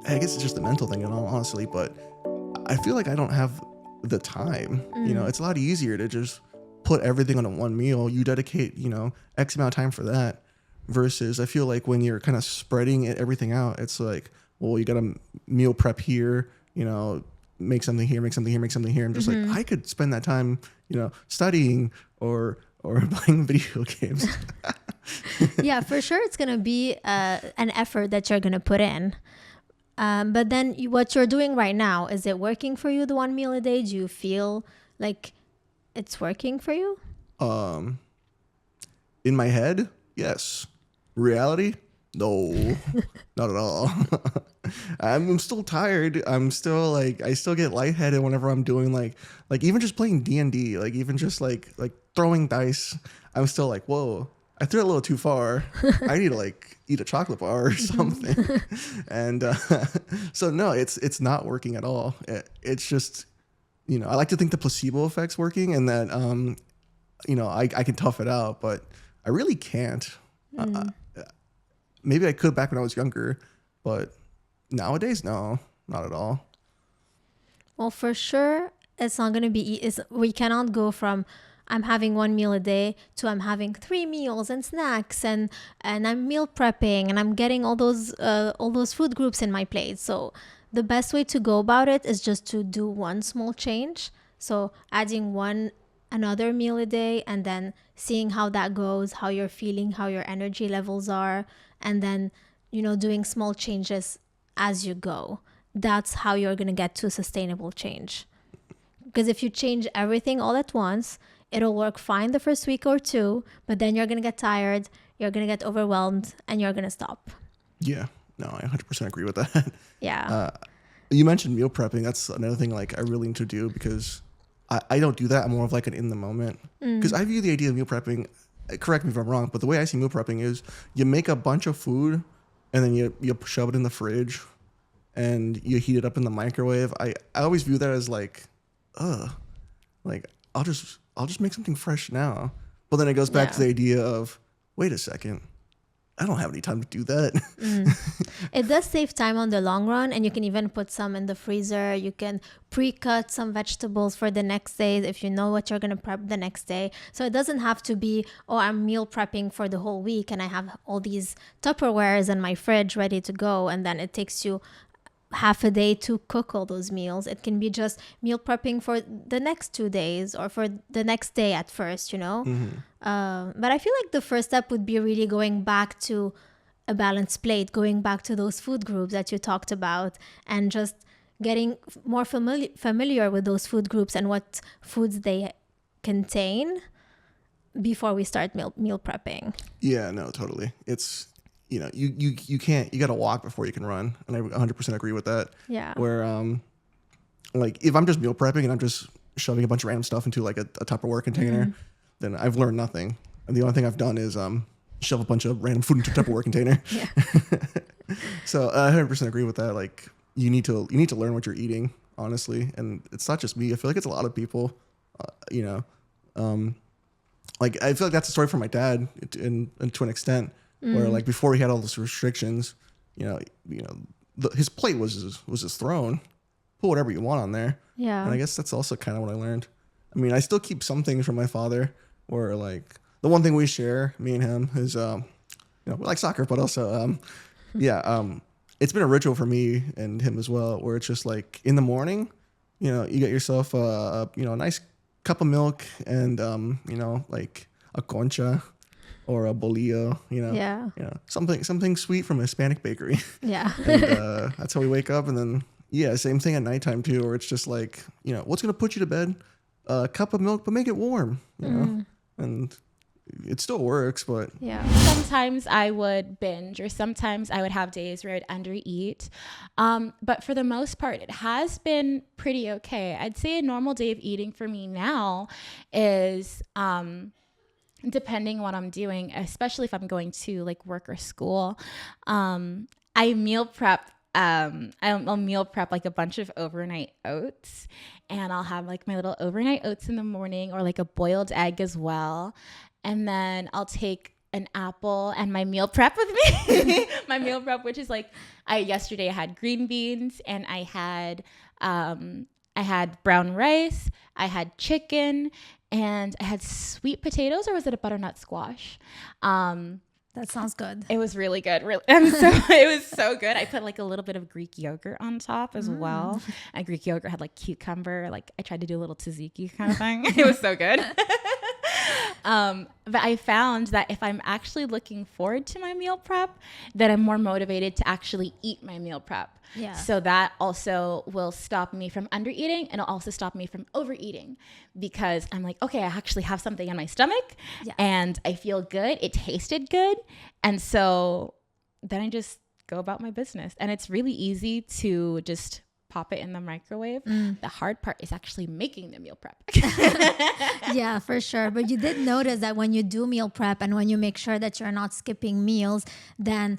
I guess it's just the mental thing, honestly, but I feel like I don't have the time. It's a lot easier to just put everything on a one meal. You dedicate, X amount of time for that versus I feel like when you're kind of spreading everything out, it's like, well, you got to meal prep here, make something here, make something here, make something here. I'm just like, I could spend that time, studying or playing video games. Yeah, for sure. It's going to be an effort that you're going to put in. But then what you're doing right now, is it working for you, the one meal a day? Do you feel like it's working for you? In my head, yes. Reality, no, not at all. I'm still tired. I'm still I still get lightheaded whenever I'm doing like even just playing D&D, like even just like throwing dice. I'm still like, whoa, I threw it a little too far. I need to eat a chocolate bar or something. And so no, it's not working at all. It's just, I like to think the placebo effect's working and that, I can tough it out, but I really can't. Maybe I could back when I was younger, but nowadays, no, not at all. Well, for sure, it's not going to be, we cannot go from I'm having one meal a day to I'm having 3 meals and snacks and I'm meal prepping and I'm getting all those food groups in my plate. So the best way to go about it is just to do one small change. So adding another meal a day and then seeing how that goes, how you're feeling, how your energy levels are, and then, doing small changes as you go. That's how you're going to get to sustainable change. Because if you change everything all at once, it'll work fine the first week or two, but then you're going to get tired, you're going to get overwhelmed, and you're going to stop. Yeah, no, I 100% agree with that. Yeah. You mentioned meal prepping. That's another thing I really need to do because I don't do that. I'm more of an in the moment. Because I view the idea of meal prepping, correct me if I'm wrong, but the way I see meal prepping is you make a bunch of food and then you shove it in the fridge and you heat it up in the microwave. I always view that as I'll just make something fresh now. But then it goes back to the idea of, wait a second, I don't have any time to do that. It does save time on the long run, and you can even put some in the freezer. You can pre-cut some vegetables for the next day if you know what you're going to prep the next day. So it doesn't have to be, I'm meal prepping for the whole week and I have all these Tupperwares in my fridge ready to go, and then it takes you half a day to cook all those meals. It can be just meal prepping for the next 2 days or for the next day at first, But I feel like the first step would be really going back to a balanced plate, going back to those food groups that you talked about, and just getting more familiar with those food groups and what foods they contain before we start meal prepping. Yeah, no, totally. It's, you can't, you got to walk before you can run. And I 100% agree with that. Yeah. Where, if I'm just meal prepping and I'm just shoving a bunch of random stuff into a Tupperware container, then I've learned nothing. And the only thing I've done is, shove a bunch of random food into a Tupperware container. Yeah. So I 100% agree with that. You need to learn what you're eating, honestly. And it's not just me. I feel like it's a lot of people, I feel like that's a story from my dad to an extent. Where before he had all those restrictions, his plate was his throne. Put whatever you want on there. Yeah. And I guess that's also kind of what I learned. I mean, I still keep some things from my father. Where the one thing we share, me and him, is we like soccer, but also it's been a ritual for me and him as well. Where it's just in the morning, you get yourself a nice cup of milk and a concha. Or a bolillo, something sweet from a Hispanic bakery. Yeah. And that's how we wake up. And then, same thing at nighttime too, where it's just what's going to put you to bed? A cup of milk, but make it warm, and it still works, but. Yeah. Sometimes I would binge or sometimes I would have days where I'd undereat. But for the most part, it has been pretty okay. I'd say a normal day of eating for me now is, depending on what I'm doing, especially if I'm going to work or school, I meal prep. I'll meal prep a bunch of overnight oats, and I'll have my little overnight oats in the morning, or a boiled egg as well. And then I'll take an apple and my meal prep with me. My meal prep, which is like, yesterday I had green beans and I had brown rice, I had chicken, and I had sweet potatoes, or was it a butternut squash? That sounds good. It was really good. Really. And so it was so good. I put like a little bit of Greek yogurt on top as well. And Greek yogurt had like cucumber. Like I tried to do a little tzatziki kind of thing. It was so good. But I found that if I'm actually looking forward to my meal prep, then I'm more motivated to actually eat my meal prep. Yeah. So that also will stop me from under eating, and it'll also stop me from overeating, because I'm like, okay, I actually have something in my stomach and I feel good. It tasted good. And so then I just go about my business, and it's really easy to just pop it in the microwave. The hard part is actually making the meal prep. Yeah, for sure. But you did notice that when you do meal prep and when you make sure that you're not skipping meals, then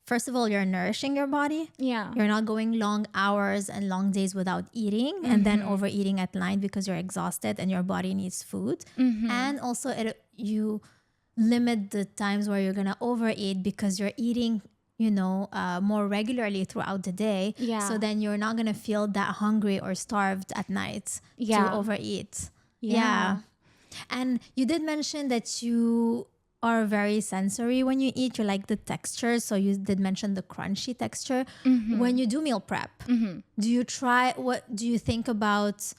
first of all, you're nourishing your body. Yeah. You're not going long hours and long days without eating and then overeating at night because you're exhausted and your body needs food. And also you limit the times where you're going to overeat because you're eating, more regularly throughout the day. Yeah. So then you're not going to feel that hungry or starved at night to overeat. Yeah. And you did mention that you are very sensory when you eat. You like the texture. So you did mention the crunchy texture. When you do meal prep, do you think about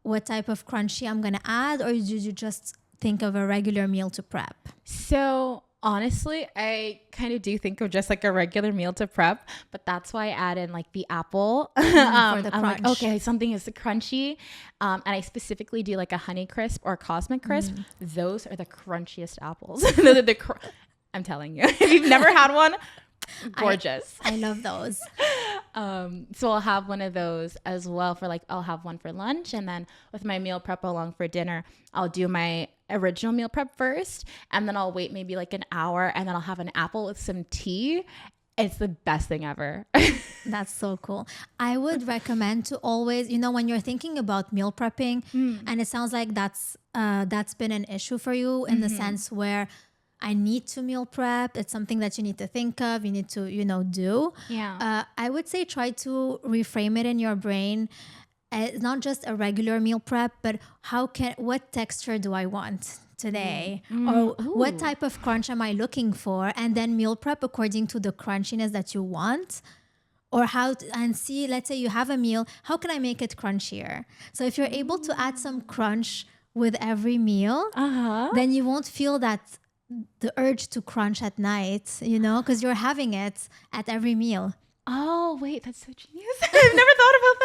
what type of crunchy I'm going to add, or do you just think of a regular meal to prep? So honestly, I kind of do think of just like a regular meal to prep, but that's why I add in like the apple. For the I'm like, crunch. okay, something is crunchy. And I specifically do like a Honey Crisp or Cosmic Crisp. Those are the crunchiest apples. I'm telling you, if you've never had one, gorgeous. I love those. So I'll have one of those as well I'll have one for lunch, and then with my meal prep along for dinner, I'll do my original meal prep first, and then I'll wait maybe like an hour, and then I'll have an apple with some tea. It's the best thing ever. That's so cool. I would recommend to always, when you're thinking about meal prepping, and it sounds like that's been an issue for you in the sense where I need to meal prep. It's something that you need to think of. You need to, do. Yeah. I would say try to reframe it in your brain. It's not just a regular meal prep, but what texture do I want today? Or what type of crunch am I looking for? And then meal prep according to the crunchiness that you want. Or see, let's say you have a meal, how can I make it crunchier? So if you're able to add some crunch with every meal, then you won't feel the urge to crunch at night, because you're having it at every meal. Oh, wait, that's so genius. I've never thought about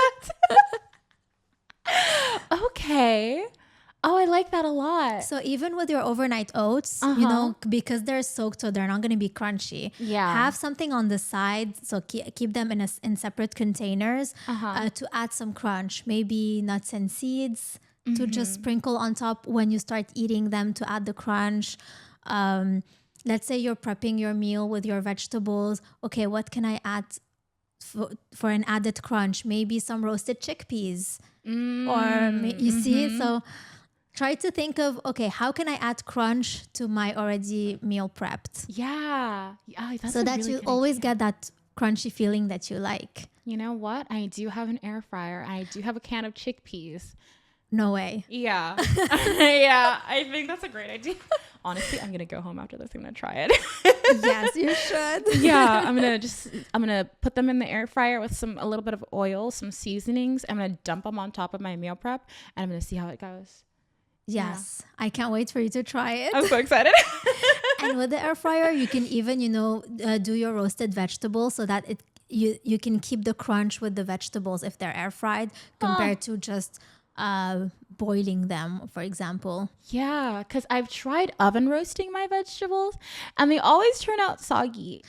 that. Okay. Oh, I like that a lot. So even with your overnight oats, because they're soaked, so they're not going to be crunchy. Yeah. Have something on the side, so keep them in separate containers to add some crunch. Maybe nuts and seeds to just sprinkle on top when you start eating them to add the crunch. Let's say you're prepping your meal with your vegetables. Okay, what can I add for an added crunch? Maybe some roasted chickpeas. You see? So try to think of, okay, how can I add crunch to my already meal prepped? Yeah. So that you always get that crunchy feeling that you like. You know what? I do have an air fryer. I do have a can of chickpeas. No way. Yeah. Yeah. I think that's a great idea. Honestly, I'm going to go home after this. I'm going to try it. Yes, you should. Yeah. I'm going to put them in the air fryer with a little bit of oil, some seasonings. I'm going to dump them on top of my meal prep, and I'm going to see how it goes. Yes. Yeah. I can't wait for you to try it. I'm so excited. And with the air fryer, you can even, do your roasted vegetables so that you can keep the crunch with the vegetables if they're air fried compared to just boiling them, for example. Yeah, because I've tried oven roasting my vegetables and they always turn out soggy.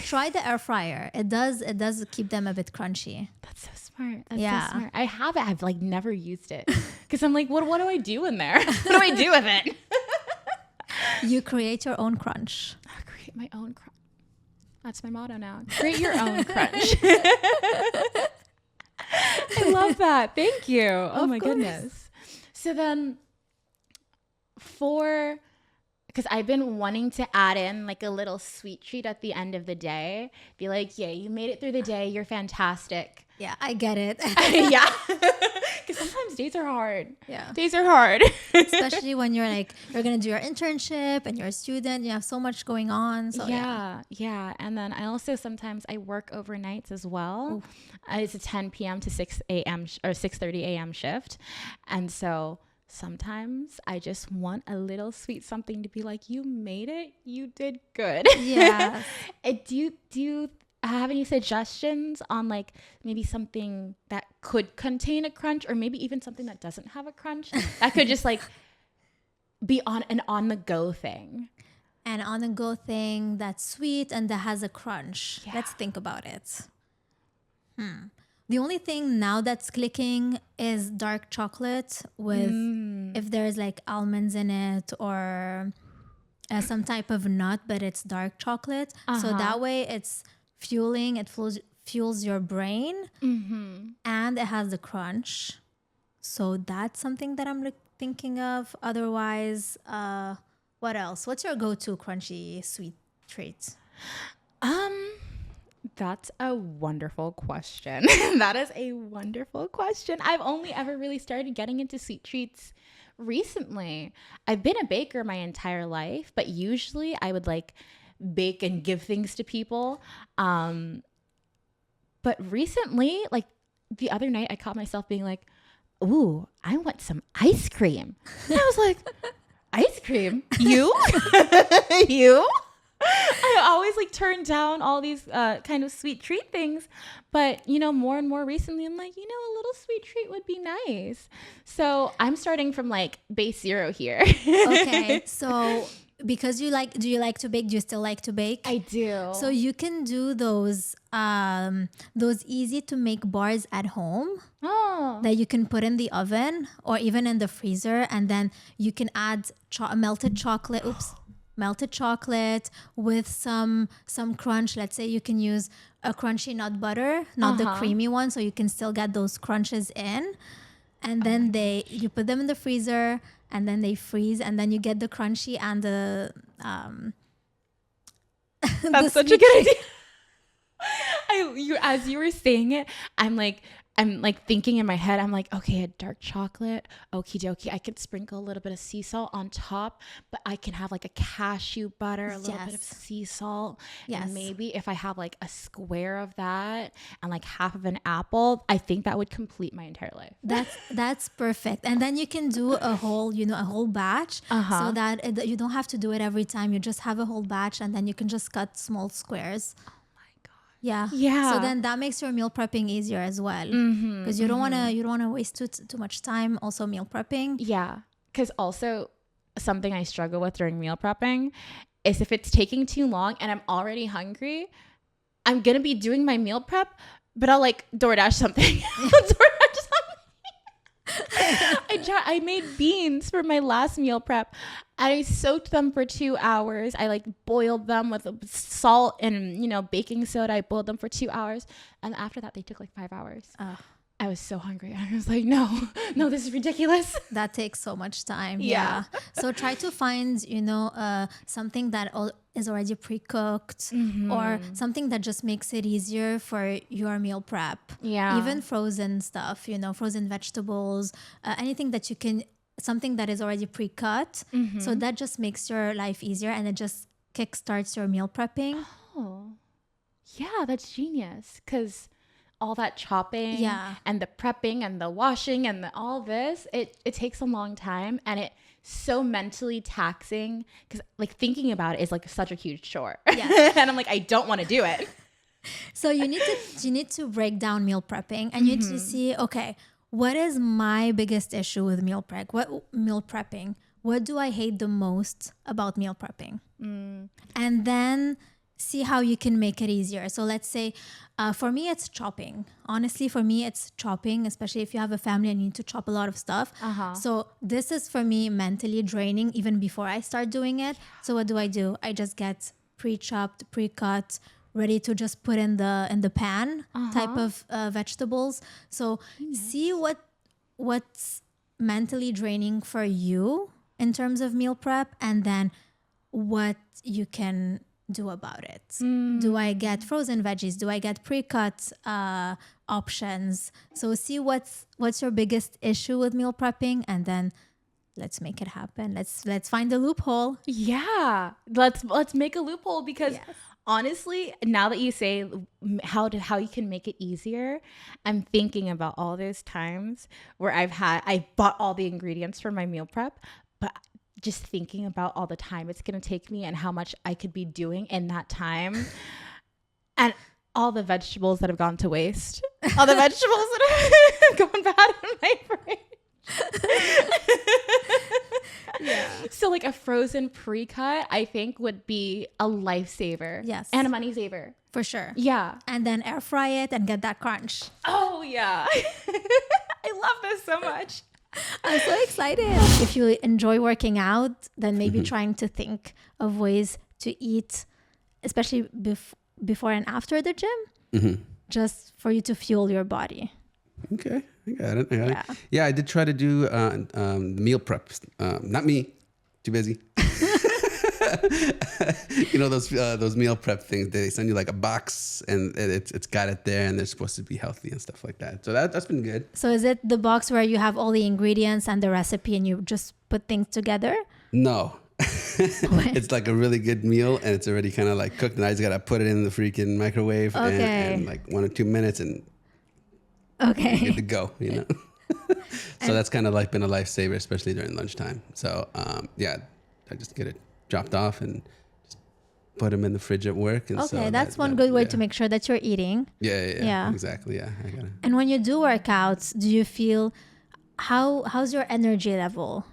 Try the air fryer. It does keep them a bit crunchy. That's so smart. That's so smart. I have it. I've never used it because I'm like, what do I do in there? What do I do with it? You create your own crunch. I'll create my own crunch. That's my motto now. Create your own crunch. I love that. Thank you. Oh my goodness. So then because I've been wanting to add in like a little sweet treat at the end of the day. Be like, yeah, you made it through the day. You're fantastic. Yeah, I get it. Yeah. Because sometimes days are hard. Yeah. Days are hard. Especially when you're like, you're going to do your internship and you're a student. You have so much going on. So yeah. And then I also sometimes I work overnights as well. It's a 10 p.m. to 6 a.m. Or 6:30 a.m. shift. And so sometimes I just want a little sweet something to be like, you made it. You did good. Yeah. Do you have any suggestions on like maybe something that could contain a crunch, or maybe even something that doesn't have a crunch that could just like be on the go thing? An on the go thing that's sweet and that has a crunch. Yeah. Let's think about it. The only thing now that's clicking is dark chocolate with if there's like almonds in it or some type of nut, but it's dark chocolate. So that way it's fueling, it fuels your brain and it has the crunch. So that's something that I'm thinking of. Otherwise, what else? What's your go-to crunchy sweet treat? That's a wonderful question. That is a wonderful question. I've only ever really started getting into sweet treats recently. I've been a baker my entire life, but usually I would like bake and give things to people. But recently, like the other night, I caught myself being like, ooh, I want some ice cream. And I was like, ice cream? You? You? I always like turn down all these kind of sweet treat things, but more and more recently I'm like, a little sweet treat would be nice. So I'm starting from like base zero here. Okay, so because do you like to bake? Do you still like to bake? I do. So you can do those easy to make bars at home that you can put in the oven or even in the freezer, and then you can add melted chocolate with some crunch. Let's say you can use a crunchy nut butter, not the creamy one, so you can still get those crunches in. And then you put them in the freezer, and then they freeze, and then you get the crunchy and the That's such a good idea. As you were saying it, I'm like thinking in my head, I'm like, okay, a dark chocolate, okie dokie. I could sprinkle a little bit of sea salt on top, but I can have like a cashew butter, a little bit of sea salt. Yes. And maybe if I have like a square of that and like half of an apple, I think that would complete my entire life. That's perfect. And then you can do a whole batch so that you don't have to do it every time. You just have a whole batch, and then you can just cut small squares. Yeah. So then that makes your meal prepping easier as well, because you don't want to waste too much time also meal prepping. Yeah, because also something I struggle with during meal prepping is if it's taking too long and I'm already hungry, I'm gonna be doing my meal prep, but I'll like DoorDash something. I made beans for my last meal prep. I soaked them for 2 hours. I like boiled them with salt and baking soda. I boiled them for 2 hours, and after that they took like 5 hours. I was so hungry. I was like, no, this is ridiculous. That takes so much time. Yeah. So try to find something that is already pre-cooked, or something that just makes it easier for your meal prep. Yeah. Even frozen stuff, frozen vegetables, anything that you can, something that is already pre-cut. So that just makes your life easier, and it just kickstarts your meal prepping. Oh, yeah, that's genius. Because all that chopping and the prepping and the washing and all this, it takes a long time, and it's so mentally taxing, because like thinking about it is like such a huge chore. And I'm like, I don't want to do it. So you need to break down meal prepping, and you need to see, okay, what is my biggest issue with meal prepping? What do I hate the most about meal prepping? And then see how you can make it easier. So let's say, for me, it's chopping. Honestly, for me, it's chopping, especially if you have a family and you need to chop a lot of stuff. So this is for me mentally draining even before I start doing it. So what do? I just get pre-chopped, pre-cut, ready to just put in the pan type of vegetables. So see what's mentally draining for you in terms of meal prep, and then what you can do about it. Do I get frozen veggies? Do I get pre-cut options? So see what's your biggest issue with meal prepping, and then let's make it happen. Let's find a loophole. Yeah, let's make a loophole, because honestly, now that you say how you can make it easier, I'm thinking about all those times where I bought all the ingredients for my meal prep, but just thinking about all the time it's going to take me and how much I could be doing in that time, and all the vegetables that have gone to waste, all the vegetables that have gone bad in my fridge. So like a frozen pre-cut, I think, would be a lifesaver. Yes. And a money saver. For sure. Yeah. And then air fry it and get that crunch. Oh yeah. I love this so much. I'm so excited. If you enjoy working out, then maybe trying to think of ways to eat, especially before and after the gym, just for you to fuel your body. Okay, I got it. Yeah, I did try to do meal prep. Not me, too busy. You know those meal prep things. They send you like a box, and it's got it there, and they're supposed to be healthy and stuff like that. So that's been good. So is it the box where you have all the ingredients and the recipe, and you just put things together? No. It's like a really good meal, and it's already kind of like cooked, and I just gotta put it in the freaking microwave and like 1 or 2 minutes, and good to go, you know. So that's kind of like been a lifesaver, especially during lunchtime. So I just get it dropped off and just put them in the fridge at work. And so that's one good way to make sure that you're eating. Yeah, exactly. Yeah, I gotta. And when you do workouts, do you feel how's your energy level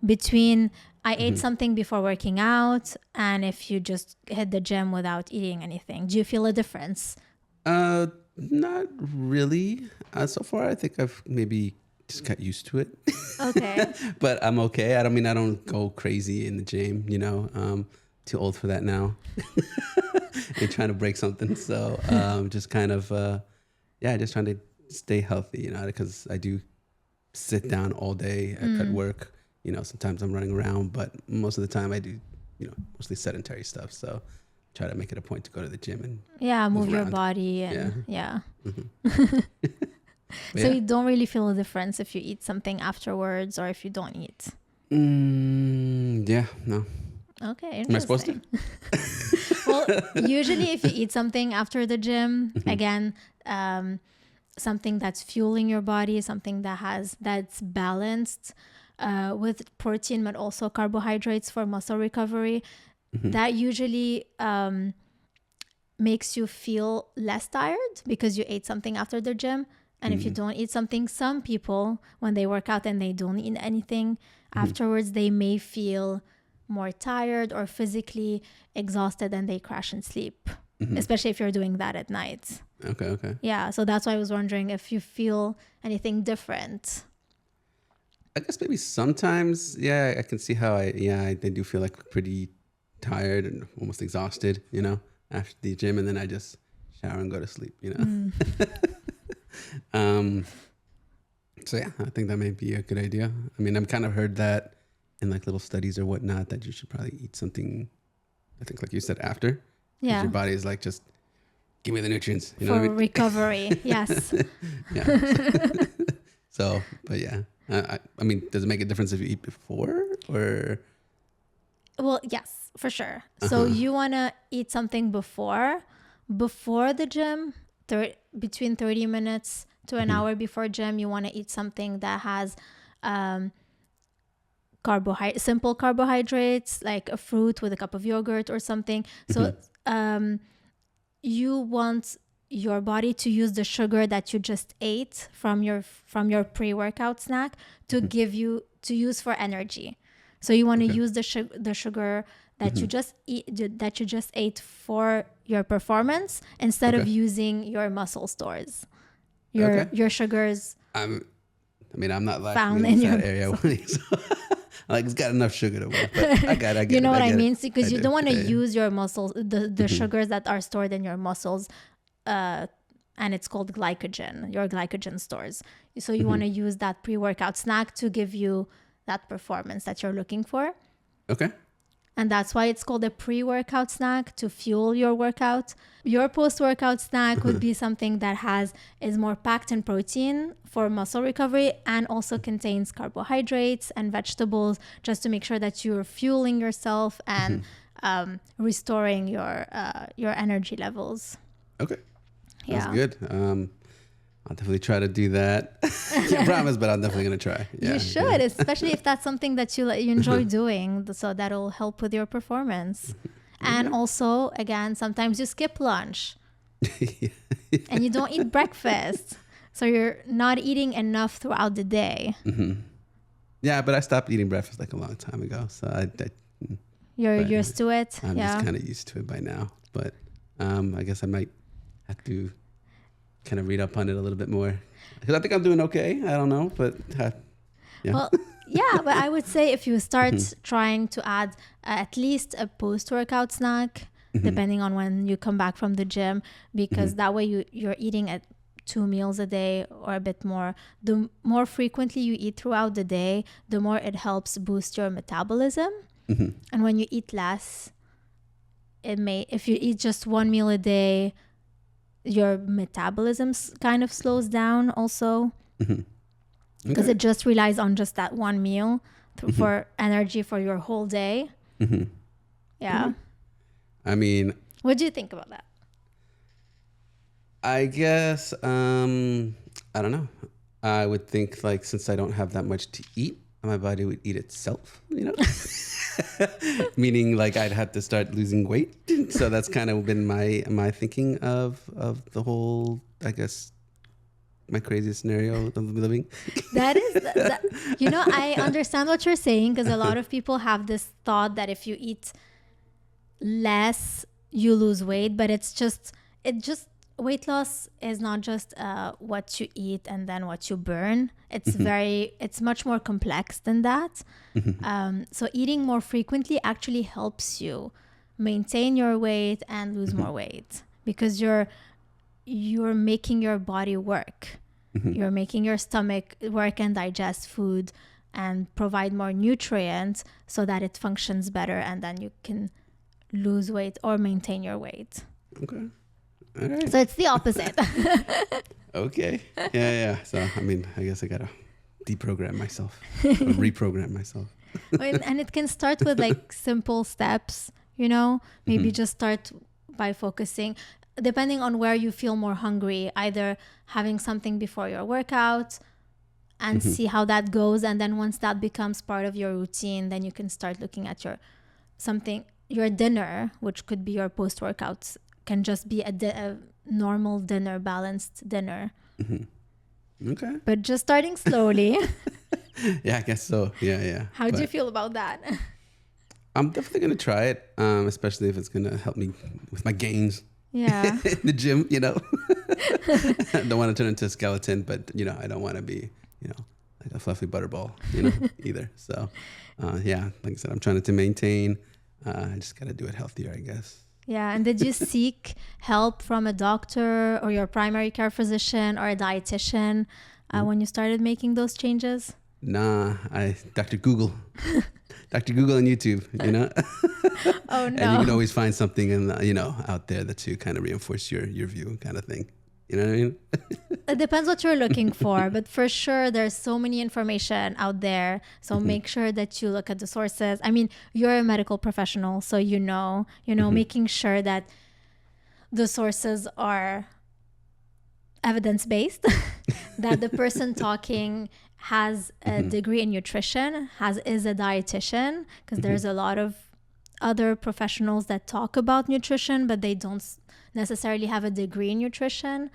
between I ate something before working out and if you just hit the gym without eating anything? Do you feel a difference? Not really. So far, I think I've maybe just got used to it. Okay. But I'm okay. I don't go crazy in the gym, you know. Too old for that now. And trying to break something. So just kind of, just trying to stay healthy, you know, because I do sit down all day at work. You know, sometimes I'm running around, but most of the time I do, you know, mostly sedentary stuff. So try to make it a point to go to the gym and move your body. And So Yeah. you don't really feel a difference if you eat something afterwards or if you don't eat? Yeah, no. Okay, Am I supposed to? Well, usually if you eat something after the gym, again, something that's fueling your body, something that's balanced with protein, but also carbohydrates for muscle recovery, that usually makes you feel less tired because you ate something after the gym. And if you don't eat something, some people, when they work out and they don't eat anything afterwards, they may feel more tired or physically exhausted and they crash and sleep, especially if you're doing that at night. Okay. Yeah, so that's why I was wondering if you feel anything different. I guess maybe sometimes, I can see how I do feel like pretty tired and almost exhausted, you know, after the gym, and then I just shower and go to sleep, you know. So I think that may be a good idea. I mean, I've kind of heard that in like little studies or whatnot that you should probably eat something, I think like you said, after. Yeah. Your body is like, just give me the nutrients, you know for what I mean? recovery. Yes. Yeah. So, but I mean, does it make a difference if you eat before or? Well, yes, for sure. So you want to eat something before the gym, between 30 minutes to an hour before gym. You want to eat something that has simple carbohydrates, like a fruit with a cup of yogurt or something. So you want your body to use the sugar that you just ate from your pre-workout snack to use for energy. So you want to use the sugar that you just ate for your performance instead of using your muscle stores. Your sugars. I mean, I'm not like found in in that your area. Like it's got enough sugar to work, but I get you know it, what I mean? it. Because you don't want to Yeah. use your muscles, the sugars that are stored in your muscles, and it's called glycogen, your glycogen stores. So you want to use that pre-workout snack to give you that performance that you're looking for. Okay. And that's why it's called a pre-workout snack, to fuel your workout. Your post-workout snack would be something that is more packed in protein for muscle recovery, and also contains carbohydrates and vegetables, just to make sure that you're fueling yourself and restoring your energy levels. Okay. That's Yeah. good. I'll definitely try to do that. Can't promise, but I'm definitely going to try. Yeah, You should, especially if that's something that you enjoy doing. So that'll help with your performance. And also, again, sometimes you skip lunch and you don't eat breakfast. So you're not eating enough throughout the day. Yeah, but I stopped eating breakfast like a long time ago. So You're But used to it. I'm Yeah. just kind of used to it by now. But I guess I might have to kind of read up on it a little bit more. Because I think I'm doing okay. I don't know, but yeah. Well, yeah, but I would say if you start trying to add at least a post-workout snack, depending on when you come back from the gym, because that way you're eating at 2 meals a day or a bit more. The more frequently you eat throughout the day, the more it helps boost your metabolism. And when you eat less, if you eat just 1 meal a day, your metabolism kind of slows down also, because it just relies on just that one meal for energy for your whole day. Yeah. I mean, What do you think about that? I guess, I don't know. I would think, like, since I don't have that much to eat, my body would eat itself, you know? Meaning, like, I'd have to start losing weight. So that's kind of been my thinking of the whole, I guess, my crazy scenario of living. That is, I understand what you're saying, because a lot of people have this thought that if you eat less, you lose weight, but weight loss is not just what you eat and then what you burn. It's much more complex than that. So eating more frequently actually helps you maintain your weight and lose more weight, because you're making your body work. You're making your stomach work and digest food and provide more nutrients so that it functions better, and then you can lose weight or maintain your weight. Okay. All right. So it's the opposite. Okay. Yeah. So, I mean, I guess I got to deprogram myself, or reprogram myself. And it can start with like simple steps, maybe just start by focusing, depending on where you feel more hungry, either having something before your workout and see how that goes. And then once that becomes part of your routine, then you can start looking at your dinner, which could be your post-workouts, can just be a normal dinner, balanced dinner. Okay. But just starting slowly. Yeah, I guess so. Yeah. How do you feel about that? I'm definitely going to try it, especially if it's going to help me with my gains. Yeah. In the gym, I don't want to turn into a skeleton, but, I don't want to be, like a fluffy butterball, either. So, yeah, like I said, I'm trying to maintain. I just got to do it healthier, I guess. Yeah. And did you seek help from a doctor or your primary care physician or a dietitian when you started making those changes? Nah, Dr. Google. Dr. Google on YouTube, Oh, no. And you can always find something out there that you kind of reinforce your view kind of thing. You know what I mean? It depends what you're looking for, but for sure there's so many information out there. So make sure that you look at the sources. I mean, you're a medical professional, so making sure that the sources are evidence-based, that the person talking has a degree in nutrition, is a dietitian, because there's a lot of other professionals that talk about nutrition, but they don't necessarily have a degree in nutrition.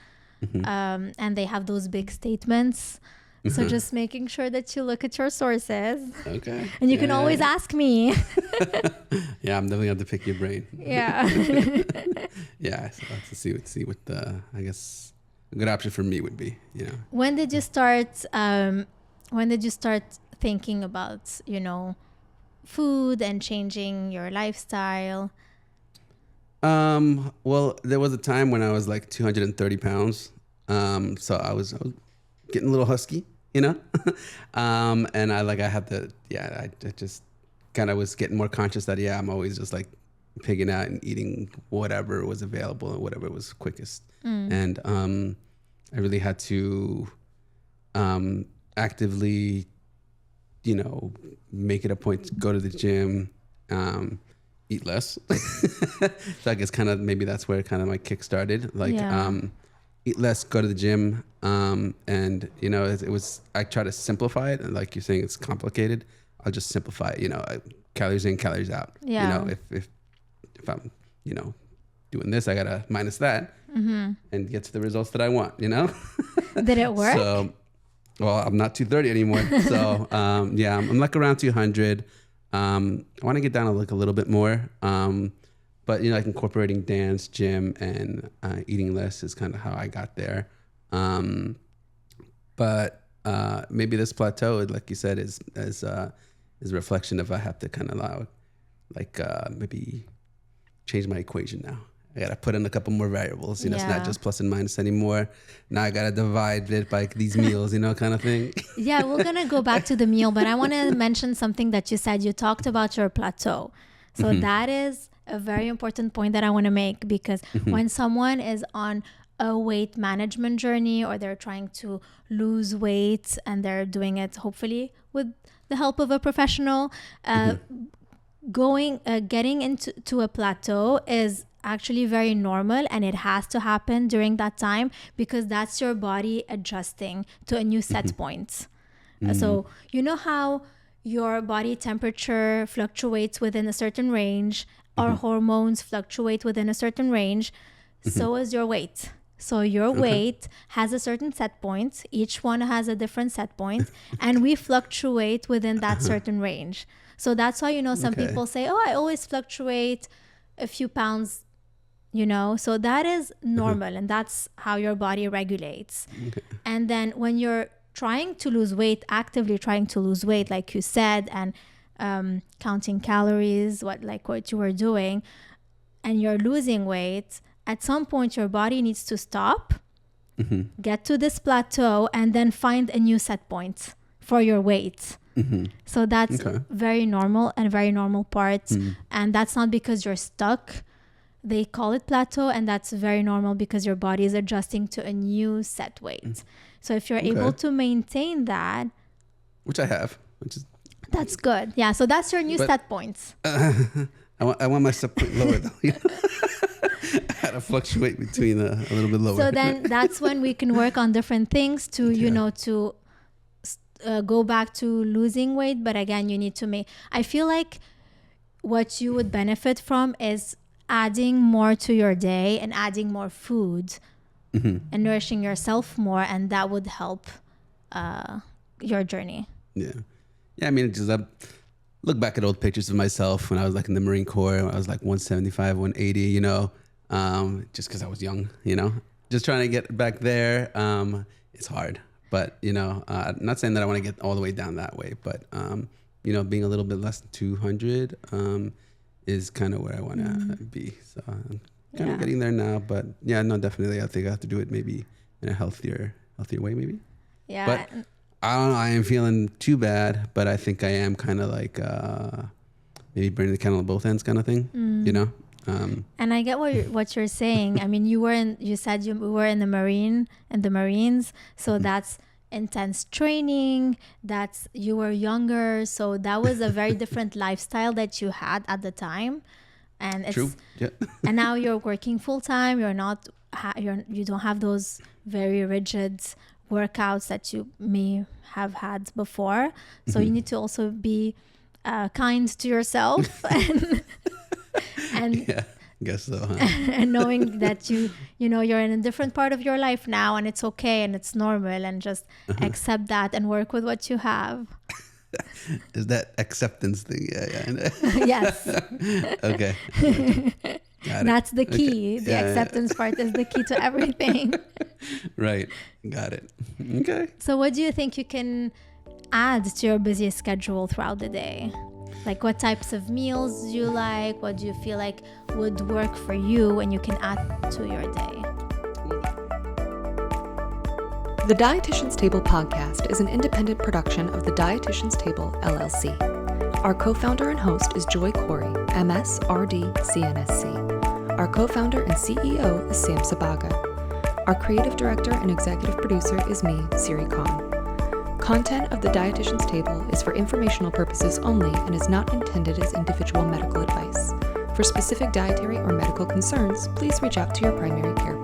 And they have those big statements. So just making sure that you look at your sources. Okay. And you can always ask me. Yeah, I'm definitely going to pick your brain. Yeah. Yeah, so let's see what the, I guess, a good option for me would be, When did you start thinking about, food and changing your lifestyle? Well, there was a time when I was like 230 pounds. So I was getting a little husky, and I just kind of was getting more conscious that, yeah, I'm always just like pigging out and eating whatever was available and whatever was quickest. And I really had to actively, you know, make it a point to go to the gym, eat less. So I guess kind of maybe that's where kind of my kick started. Like, eat less, go to the gym. And, you know, it was, I try to simplify it. And like you're saying, it's complicated. I'll just simplify it, you know, calories in, calories out. Yeah. You know, if I'm, you know, doing this, I got to minus that and get to the results that I want, you know? Did it work? So, well, I'm not 230 anymore. So, yeah, I'm like around 200. I want to get down to like a little bit more. But, you know, like incorporating dance, gym, and eating less is kind of how I got there. But maybe this plateau, like you said, is a reflection of I have to kind of allow, like maybe change my equation now. I got to put in a couple more variables. You know, it's not just plus and minus anymore. Now I got to divide it by these meals, you know, kind of thing. Yeah, we're going to go back to the meal, but I want to mention something that you said. You talked about your plateau. So that is a very important point that I want to make, because when someone is on a weight management journey or they're trying to lose weight and they're doing it hopefully with the help of a professional, getting into a plateau is actually very normal, and it has to happen during that time because that's your body adjusting to a new set point. So you know how your body temperature fluctuates within a certain range, or hormones fluctuate within a certain range, so is your weight. So your weight has a certain set point. Each one has a different set point, and we fluctuate within that certain range. So that's why, you know, some people say, oh, I always fluctuate a few pounds, you know. So that is normal, and that's how your body regulates. And then when you're trying to lose weight, actively trying to lose weight, like you said, and counting calories, what you were doing, and you're losing weight, at some point your body needs to stop, get to this plateau, and then find a new set point for your weight. So that's very normal and very normal part. And that's not because you're stuck. They call it plateau, and that's very normal because your body is adjusting to a new set weight. So if you're able to maintain that, which I have, that's good. Yeah. So that's your new set points. I want my set point lower though. You know? I had to fluctuate between a little bit lower. So then that's when we can work on different things to, you know, to go back to losing weight. But again, you need to I feel like what you would benefit from is adding more to your day and adding more food and nourishing yourself more, and that would help your journey. Yeah. I mean, just look back at old pictures of myself when I was like in the Marine Corps. When I was like 175, 180, you know, just because I was young, you know, just trying to get back there. It's hard, but you know, not saying that I want to get all the way down that way, but you know, being a little bit less than 200 is kind of where I want to be. So I'm kind of getting there now, but yeah, no, definitely. I think I have to do it maybe in a healthier way, maybe. Yeah. But I don't know. I am feeling too bad, but I think I am kind of like maybe burning the candle on both ends kind of thing, you know? And I get what you're saying. I mean, you said you were in the Marines. So that's intense training. You were younger. So that was a very different lifestyle that you had at the time. And it's true. Yeah. And now you're working full time. You're not, you don't have those very rigid workouts that you may have had before. So you need to also be kind to yourself and yeah, I guess so. Huh? and knowing that you know you're in a different part of your life now, and it's okay and it's normal, and just accept that and work with what you have. Is that acceptance thing? Yeah. Yes. Okay. That's the key. Okay. The acceptance part is the key to everything. Right. Got it. Okay. So what do you think you can add to your busy schedule throughout the day? Like, what types of meals do you like? What do you feel like would work for you and you can add to your day? The Dietitian's Table podcast is an independent production of the Dietitian's Table, LLC. Our co-founder and host is Joy Corey, MS, RD, CNSC. Our co-founder and CEO is Sam Sabaga. Our creative director and executive producer is me, Siri Khan. Content of the Dietitian's Table is for informational purposes only and is not intended as individual medical advice. For specific dietary or medical concerns, please reach out to your primary care